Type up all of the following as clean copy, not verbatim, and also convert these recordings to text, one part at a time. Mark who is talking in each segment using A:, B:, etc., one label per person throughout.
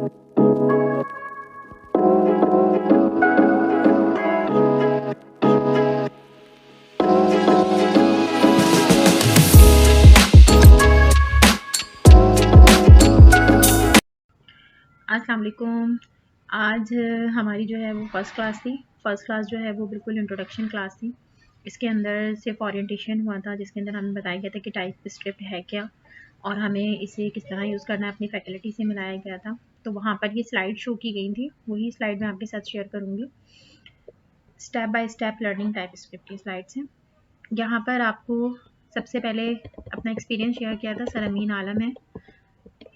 A: अस्सलाम वालेकुम। आज हमारी जो है वो फ़र्स्ट क्लास थी। फ़र्स्ट क्लास जो है वो बिल्कुल इंट्रोडक्शन क्लास थी। इसके अंदर सिर्फ ओरिएंटेशन हुआ था, जिसके अंदर हमें बताया गया था कि टाइप स्क्रिप्ट है क्या और हमें इसे किस तरह यूज़ करना है, अपनी फैकल्टी से मिलाया गया था। तो वहाँ पर ये स्लाइड शो की गई थी, वही स्लाइड मैं आपके साथ शेयर करूँगी। Step by step learning type script की स्लाइड्स हैं। यहाँ पर आपको सबसे पहले अपना एक्सपीरियंस शेयर किया था। सर अमीन आलम है,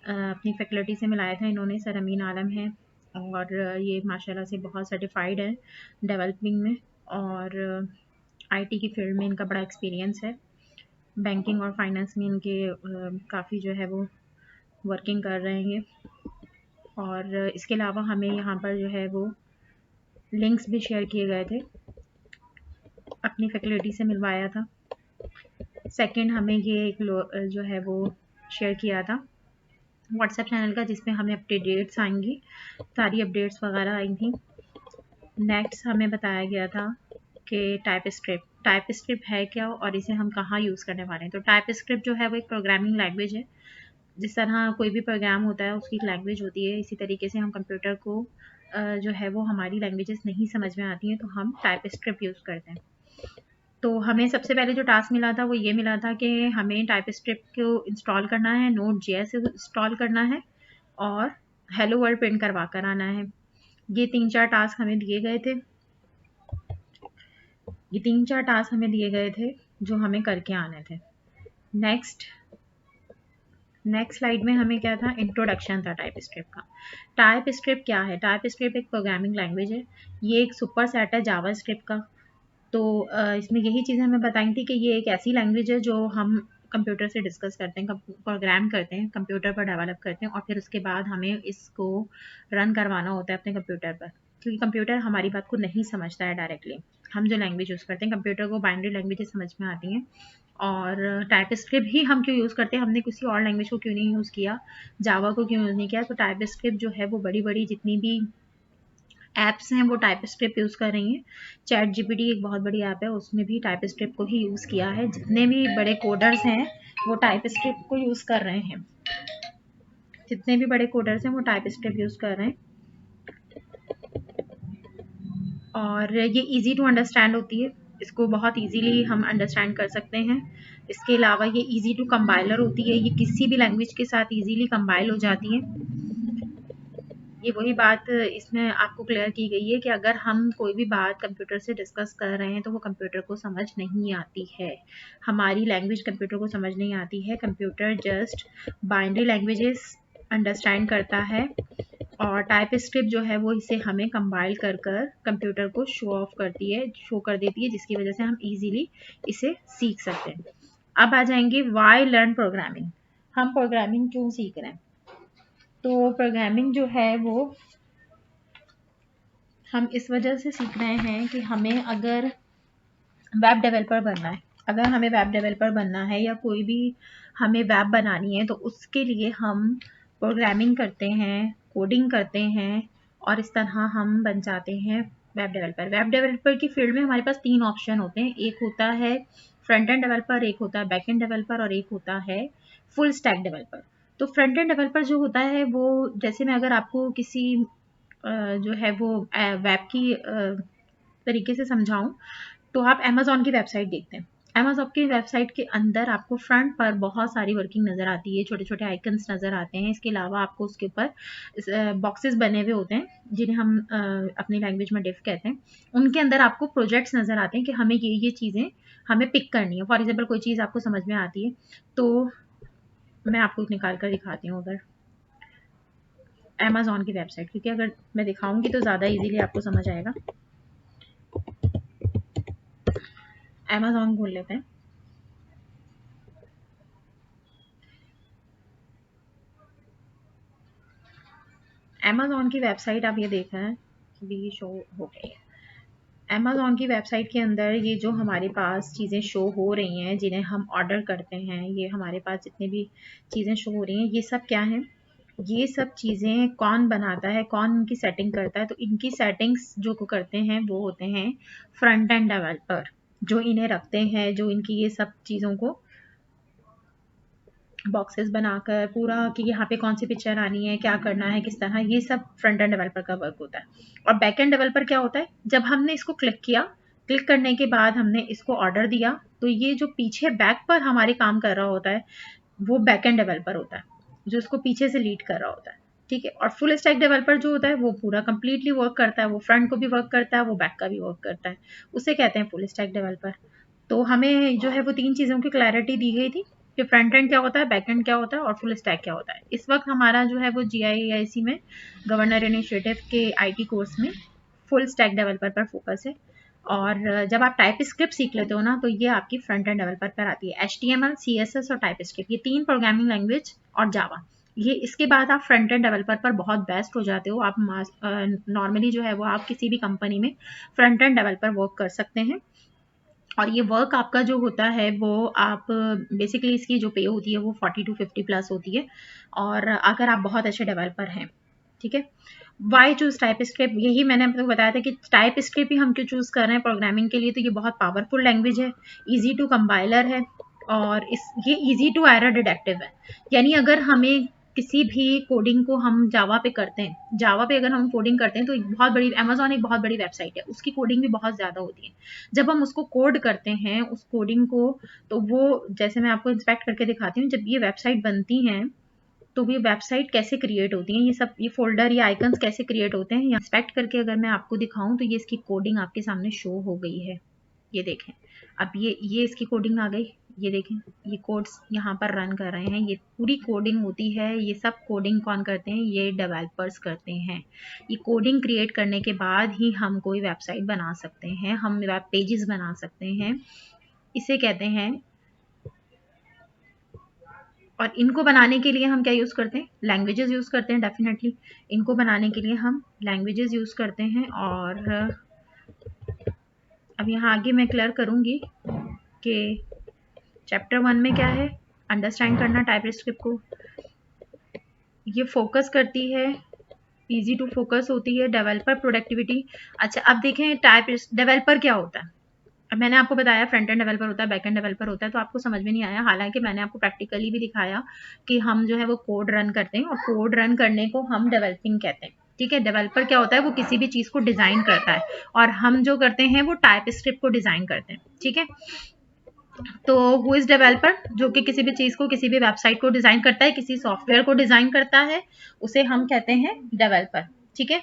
A: अपनी फैकल्टी से मिलाया था इन्होंने। सर अमीन आलम है और ये माशाल्लाह से बहुत सर्टिफाइड है डेवलपिंग में और आईटी की फील्ड में इनका बड़ा एक्सपीरियंस है। बैंकिंग और फाइनेंस में इनके काफ़ी जो है वो वर्किंग कर रहे हैं। और इसके अलावा हमें यहाँ पर जो है वो लिंक्स भी शेयर किए गए थे, अपनी फैकल्टी से मिलवाया था। सेकंड, हमें ये एक जो है वो शेयर किया था व्हाट्सएप चैनल का, जिसमें हमें अपडेट्स आएंगी, सारी अपडेट्स वगैरह आई थी। नेक्स्ट हमें बताया गया था कि टाइप स्क्रिप्ट है क्या और इसे हम कहाँ यूज़ करने वाले हैं। तो टाइप स्क्रिप्ट जो है वो एक प्रोग्रामिंग लैंग्वेज है। जिस तरह कोई भी प्रोग्राम होता है उसकी एक लैंग्वेज होती है, इसी तरीके से हम कंप्यूटर को जो है वो हमारी लैंग्वेजेस नहीं समझ में आती हैं तो हम टाइप स्क्रिप्ट यूज़ करते हैं। तो हमें सबसे पहले जो टास्क मिला था वो ये मिला था कि हमें टाइप स्क्रिप्ट को इंस्टॉल करना है, Node.js इंस्टॉल करना है और हेलो वर्ल्ड प्रिंट करवा कर आना है। ये 3-4 टास्क हमें दिए गए थे। ये 3-4 टास्क हमें दिए गए थे जो हमें करके आने थे। नेक्स्ट स्लाइड में हमें क्या था, इंट्रोडक्शन था टाइप स्क्रिप्ट का। टाइप स्क्रिप्ट क्या है? टाइप स्क्रिप्ट एक प्रोग्रामिंग लैंग्वेज है। ये एक सुपर सेट है जावा स्क्रिप्ट का। तो इसमें यही चीज़ें हमें बताई थी कि ये एक ऐसी लैंग्वेज है जो हम कंप्यूटर से डिस्कस करते हैं, प्रोग्राम करते हैं, कंप्यूटर पर डेवलप करते हैं और फिर उसके बाद हमें इसको रन करवाना होता है अपने कंप्यूटर पर, क्योंकि कंप्यूटर हमारी बात को नहीं समझता है डायरेक्टली। हम जो लैंग्वेज यूज़ करते हैं, कंप्यूटर को बाइनरी लैंग्वेजेस समझ में आती हैं। और टाइप स्क्रिप्ट ही हम क्यों यूज़ करते हैं, हमने किसी और लैंग्वेज को क्यों नहीं यूज़ किया, जावा को क्यों यूज़ नहीं किया? तो टाइप स्क्रिप्ट जो है वो बड़ी जितनी भी ऐप्स हैं वो टाइप स्क्रिप्ट यूज़ कर रही हैं। चैट जीपीटी एक बहुत बड़ी ऐप है, उसने भी टाइप स्क्रिप्ट को ही यूज़ किया है। जितने भी बड़े कोडर्स हैं वो टाइप स्क्रिप्ट को यूज़ कर रहे हैं। जितने भी बड़े कोडर्स हैं वो टाइप स्क्रिप्ट यूज़ कर रहे हैं और ये इजी टू अंडरस्टैंड होती है। इसको बहुत इजीली हम अंडरस्टैंड कर सकते हैं। इसके अलावा ये इजी टू कंपाइलर होती है, ये किसी भी लैंग्वेज के साथ इजीली कंपाइल हो जाती है। ये वही बात इसमें आपको क्लियर की गई है कि अगर हम कोई भी बात कंप्यूटर से डिस्कस कर रहे हैं तो वो कंप्यूटर को समझ नहीं आती है। हमारी लैंग्वेज कंप्यूटर को समझ नहीं आती है। Computer just binary languages understand करता है और टाइप स्क्रिप्ट जो है वो इसे हमें कंपाइल कर कंप्यूटर को शो कर देती है, जिसकी वजह से हम इजीली इसे सीख सकते हैं। अब आ जाएंगे वाई लर्न प्रोग्रामिंग। हम प्रोग्रामिंग क्यों सीख रहे हैं? तो प्रोग्रामिंग जो है वो हम इस वजह से सीख रहे हैं कि हमें अगर वेब डेवलपर बनना है, या कोई भी हमें वेब बनानी है, तो उसके लिए हम प्रोग्रामिंग करते हैं, कोडिंग करते हैं और इस तरह हम बन जाते हैं वेब डेवलपर। वेब डेवलपर की फील्ड में हमारे पास 3 ऑप्शन होते हैं। एक होता है फ्रंट एंड डेवलपर, एक होता है बैक एंड डेवलपर और एक होता है फुल स्टैक डेवलपर। तो फ्रंट एंड डेवलपर जो होता है वो, जैसे मैं अगर आपको किसी जो है वो वेब की तरीके से समझाऊं, तो आप अमेज़न की वेबसाइट देखते हैं। अमेज़न की वेबसाइट के अंदर आपको फ्रंट पर बहुत सारी वर्किंग नज़र आती है, छोटे-छोटे आइकन्स नज़र आते हैं। इसके अलावा आपको उसके ऊपर बॉक्सेस बने हुए होते हैं, जिन्हें हम अपनी लैंग्वेज में डिफ कहते हैं। उनके अंदर आपको प्रोजेक्ट्स नज़र आते हैं कि हमें ये चीज़ें हमें पिक करनी है। फॉर एग्ज़ाम्पल कोई चीज़ आपको समझ में आती है, तो मैं आपको निकाल कर दिखाती हूँ। अगर अमेज़न की वेबसाइट, क्योंकि अगर मैं दिखाऊँगी तो ज़्यादा ईज़िली आपको समझ आएगा। अमेज़न खोल लेते हैं। अमेज़न की वेबसाइट आप ये देख रहे हैं, अभी शो हो गई है। अमेज़न की वेबसाइट के अंदर ये जो हमारे पास चीज़ें शो हो रही हैं, जिन्हें हम ऑर्डर करते हैं, ये हमारे पास जितनी भी चीज़ें शो हो रही हैं, ये सब क्या हैं? ये सब चीज़ें कौन बनाता है, कौन इनकी सेटिंग करता है? तो इनकी सेटिंग्स जो को करते हैं वो होते हैं फ्रंट एंड डेवलपर, जो इन्हें रखते हैं, जो इनकी ये सब चीज़ों को बॉक्सेस बनाकर पूरा कि यहाँ पे कौन सी पिक्चर आनी है, क्या करना है, किस तरह, ये सब फ्रंट एंड डेवलपर का वर्क होता है। और बैक एंड डेवलपर क्या होता है? जब हमने इसको क्लिक किया, क्लिक करने के बाद हमने इसको ऑर्डर दिया, तो ये जो पीछे बैक पर हमारे काम कर रहा होता है वो बैक एंड डेवलपर होता है, जो इसको पीछे से लीड कर रहा होता है। ठीक है। और फुल स्टैक डेवलपर जो होता है वो पूरा कंप्लीटली वर्क करता है, वो फ्रंट को भी वर्क करता है, वो बैक का भी वर्क करता है, उसे कहते हैं फुल स्टैक डेवलपर। तो हमें जो है वो 3 चीज़ों की क्लैरिटी दी गई थी कि फ्रंट एंड क्या होता है, बैक एंड क्या होता है और फुल स्टैक क्या होता है। इस वक्त हमारा जो है वो GIAIC में गवर्नर इनिशिएटिव के IT कोर्स में फुल स्टैक डेवलपर पर फोकस है। और जब आप टाइप स्क्रिप्ट सीख लेते हो ना, तो ये आपकी फ्रंट एंड डेवलपर पर आती है। HTML, CSS और टाइप स्क्रिप्ट, ये 3 प्रोग्रामिंग लैंग्वेज और जावा, ये इसके बाद आप फ्रंट एंड डेवलपर पर बहुत बेस्ट हो जाते हो। आप नॉर्मली जो है वो आप किसी भी कंपनी में फ्रंट एंड डेवलपर वर्क कर सकते हैं। और ये वर्क आपका जो होता है वो आप बेसिकली इसकी जो पे होती है वो 40 to 50 प्लस होती है, और अगर आप बहुत अच्छे डेवलपर हैं। ठीक है। वाई चूज टाइप स्क्रिप्ट, यही मैंने आपको बताया था कि टाइप स्क्रिप्ट ही हम क्यों चूज कर रहे हैं प्रोग्रामिंग के लिए। तो ये बहुत पावरफुल लैंग्वेज है, इजी टू कंपाइलर है, और ये इजी टू एरर डिटेक्टिव है। यानी अगर हमें किसी भी कोडिंग को हम जावा पे करते हैं, जावा पे अगर हम कोडिंग करते हैं, तो एक बहुत बड़ी अमेजोन एक बहुत बड़ी वेबसाइट है, उसकी कोडिंग भी बहुत ज़्यादा होती है। जब हम उसको कोड करते हैं उस कोडिंग को, तो वो जैसे मैं आपको इंस्पेक्ट करके दिखाती हूँ, जब ये वेबसाइट बनती हैं तो ये वेबसाइट कैसे क्रिएट होती है, ये सब ये फोल्डर या आइकन्स कैसे क्रिएट होते हैं, इंस्पेक्ट करके अगर मैं आपको दिखाऊं तो ये इसकी कोडिंग आपके सामने शो हो गई है। ये देखें, अब ये इसकी कोडिंग आ गई। ये देखें, ये कोड्स यहाँ पर रन कर रहे हैं, ये पूरी कोडिंग होती है। ये सब कोडिंग कौन करते हैं? ये डेवलपर्स करते हैं। ये कोडिंग क्रिएट करने के बाद ही हम कोई वेबसाइट बना सकते हैं, हम वेब पेजेस बना सकते हैं, इसे कहते हैं। और इनको बनाने के लिए हम क्या यूज़ करते हैं? लैंग्वेजेस यूज़ करते हैं डेफिनेटली। इनको बनाने के लिए हम लैंग्वेजेस यूज़ करते हैं। और अब यहाँ आगे मैं क्लियर करूँगी कि चैप्टर 1 में क्या है, अंडरस्टैंड करना टाइप स्क्रिप्ट को। ये फोकस करती है, इजी टू फोकस होती है, डेवलपर प्रोडक्टिविटी। अच्छा, अब देखें टाइप डेवलपर क्या होता है। अब मैंने आपको बताया फ्रंट एंड डेवलपर होता है, बैक एंड डेवलपर होता है, तो आपको समझ में नहीं आया। हालांकि मैंने आपको प्रैक्टिकली भी दिखाया कि हम जो है वो कोड रन करते हैं, और कोड रन करने को हम डेवलपिंग कहते हैं। ठीक है। डेवलपर क्या होता है? वो किसी भी चीज़ को डिज़ाइन करता है, और हम जो करते हैं वो टाइप स्क्रिप्ट को डिज़ाइन करते हैं। ठीक है। तो हु इज डेवलपर? जो कि किसी भी चीज़ को, किसी भी वेबसाइट को डिज़ाइन करता है, किसी सॉफ्टवेयर को डिज़ाइन करता है, उसे हम कहते हैं डेवलपर। ठीक है।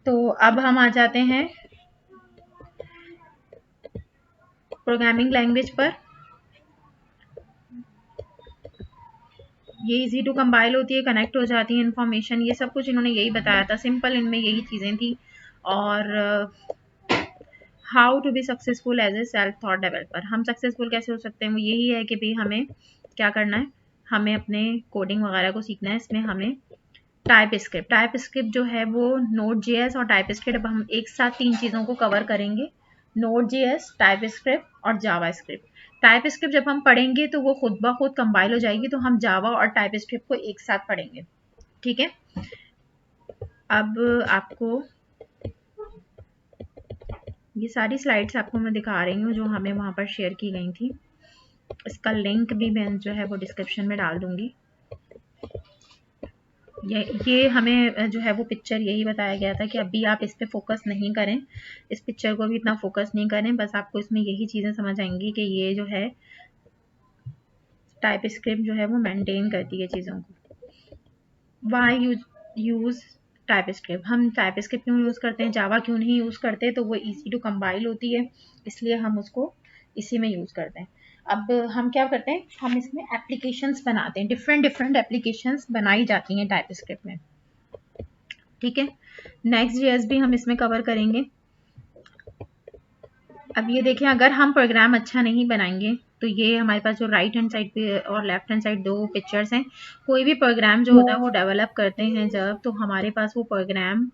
A: तो अब हम आ जाते हैं प्रोग्रामिंग लैंग्वेज पर। ये इजी टू कंपाइल होती है, कनेक्ट हो जाती है इन्फॉर्मेशन, ये सब कुछ इन्होंने यही बताया था, सिंपल इनमें यही चीज़ें थी। और how to be successful as a self thought developer, हम सक्सेसफुल कैसे हो सकते हैं? वो यही है कि भाई हमें क्या करना है, हमें अपने कोडिंग वगैरह को सीखना है। इसमें हमें टाइप स्क्रिप्ट जो है वो Node.js और टाइप स्क्रिप्ट, अब हम एक साथ 3 चीज़ों को कवर करेंगे, Node.js, टाइप स्क्रिप्ट और जावा स्क्रिप्ट। टाइप स्क्रिप्ट जब हम पढ़ेंगे तो वो खुद ब खुद कंपाइल हो जाएगी, तो हम जावा और टाइप स्क्रिप्ट को एक साथ पढ़ेंगे। ठीक है। अब आपको ये सारी स्लाइड्स आपको मैं दिखा रही हूँ जो हमें वहाँ पर शेयर की गई थी। इसका लिंक भी मैं जो है वो डिस्क्रिप्शन में डाल दूंगी। ये हमें जो है वो पिक्चर यही बताया गया था कि अभी आप इस पे फोकस नहीं करें, इस पिक्चर को भी इतना फोकस नहीं करें, बस आपको इसमें यही चीज़ें समझ आएंगी कि ये जो है टाइप स्क्रिप्ट जो है वो मेंटेन करती है चीज़ों को। वाई यूज़ टाइप स्क्रिप्ट, हम टाइप स्क्रिप्ट क्यों यूज़ करते हैं, जावा क्यों नहीं यूज़ करते? तो वो ईजी टू कंपाइल होती है, इसलिए हम उसको इसी में यूज़ करते हैं। अब हम क्या करते हैं, हम इसमें एप्लीकेशंस बनाते हैं, डिफरेंट एप्लीकेशंस बनाई जाती हैं टाइप स्क्रिप्ट में। ठीक है। Next.js भी हम इसमें कवर करेंगे। अब ये देखें, अगर हम प्रोग्राम अच्छा नहीं बनाएंगे तो ये हमारे पास जो राइट हैंड साइड पे और लेफ्ट हैंड साइड 2 पिक्चर्स हैं, कोई भी प्रोग्राम जो होता है वो डेवलप करते हैं जब, तो हमारे पास वो प्रोग्राम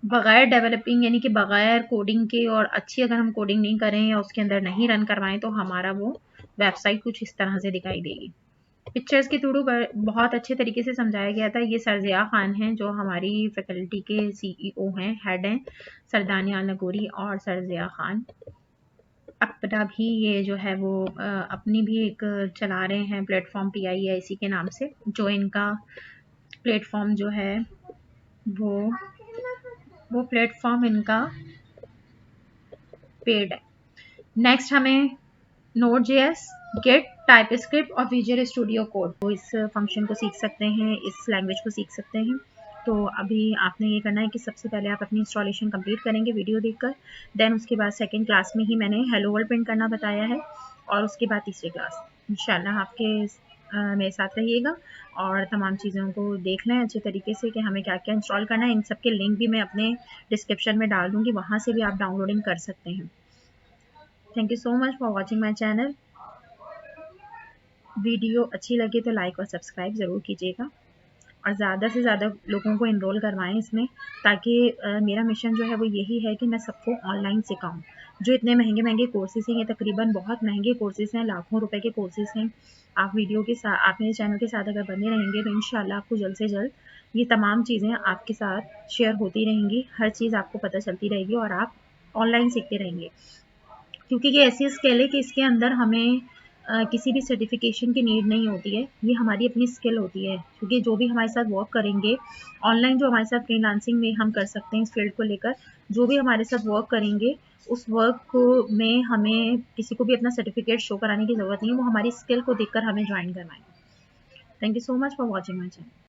A: बगैर डेवलपिंग यानी कि बगैर कोडिंग के, और अच्छी अगर हम कोडिंग नहीं करें या उसके अंदर नहीं रन करवाएं, तो हमारा वो वेबसाइट कुछ इस तरह से दिखाई देगी। पिक्चर्स के थ्रू बहुत अच्छे तरीके से समझाया गया था। ये सरजिया खान हैं जो हमारी फैकल्टी के CEO हैं, हेड हैं, सरदानिया नगोरी और सरजिया खान। अपना भी ये जो है वो अपनी भी एक चला रहे हैं प्लेटफॉर्म PIIC के नाम से, जो इनका प्लेटफॉर्म जो है वो प्लेटफॉर्म इनका पेड है। नेक्स्ट हमें Node.js, Git, टाइपस्क्रिप्ट और विजुअल स्टूडियो कोड, तो इस फंक्शन को सीख सकते हैं, इस लैंग्वेज को सीख सकते हैं। तो अभी आपने ये करना है कि सबसे पहले आप अपनी इंस्टॉलेशन कंप्लीट करेंगे वीडियो देखकर, देन उसके बाद सेकंड क्लास में ही मैंने हेलो वर्ल्ड प्रिंट करना बताया है, और उसके बाद तीसरी क्लास इंशाल्लाह आपके मेरे साथ रहिएगा और तमाम चीज़ों को देख लें अच्छे तरीके से कि हमें क्या क्या इंस्टॉल करना है। इन सब के लिंक भी मैं अपने डिस्क्रिप्शन में डाल दूँगी, वहाँ से भी आप डाउनलोडिंग कर सकते हैं। Thank you so much for watching my channel. Video अच्छी लगे तो लाइक और सब्सक्राइब ज़रूर कीजिएगा, और ज़्यादा से ज़्यादा लोगों को इनरोल करवाएं इसमें, ताकि मेरा मिशन जो है वो यही है कि मैं सबको ऑनलाइन सिखाऊं। जो इतने महंगे महंगे कोर्सेज़ हैं, ये तकरीबन बहुत महंगे कोर्सेज़ हैं, लाखों रुपए के कोर्सेज़ हैं। आप वीडियो के साथ, आप मेरे चैनल के साथ अगर बने रहेंगे तो इंशाल्लाह आपको जल्द से जल्द ये तमाम चीज़ें आपके साथ शेयर होती रहेंगी, हर चीज़ आपको पता चलती रहेगी और आप ऑनलाइन सीखते रहेंगे। क्योंकि ये ऐसी स्किल है कि इसके अंदर हमें किसी भी सर्टिफिकेशन की नीड नहीं होती है, ये हमारी अपनी स्किल होती है। क्योंकि जो भी हमारे साथ वर्क करेंगे ऑनलाइन, जो हमारे साथ फ्रीलांसिंग में हम कर सकते हैं इस फील्ड को लेकर, जो भी हमारे साथ वर्क करेंगे उस वर्क में हमें किसी को भी अपना सर्टिफिकेट शो कराने की ज़रूरत नहीं है, वो हमारी स्किल को देखकर हमें ज्वाइन करवाएं। Thank you so much for watching my channel.